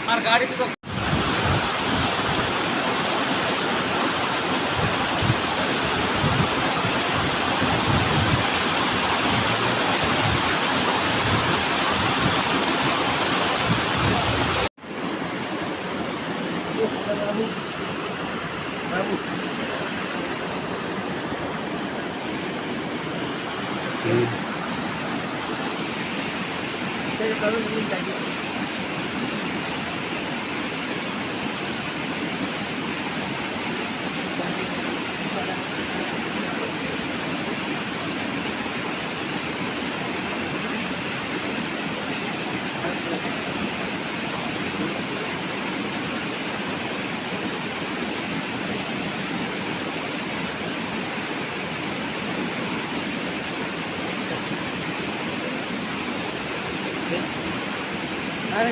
Mar गाड़ी तो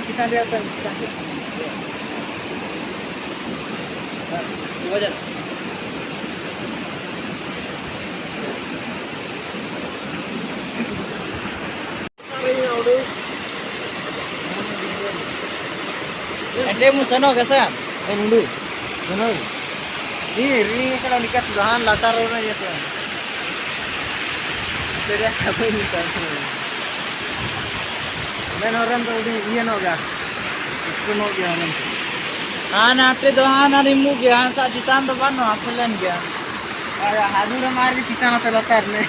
chicken दिया था वजन అంటే ముసనో కదా నుండు సనో ఈ రీ ఇక్కడ నికట్ దహాన్ లాతారో ना ये तो तेरे कोई नहीं कर मैं और रन तो ये हो गया इसको हो गया हम हां आपके दहान रिमूव गया सा चितान तो बनो आपलन गया हादुरा मार के चितान पे लतार ने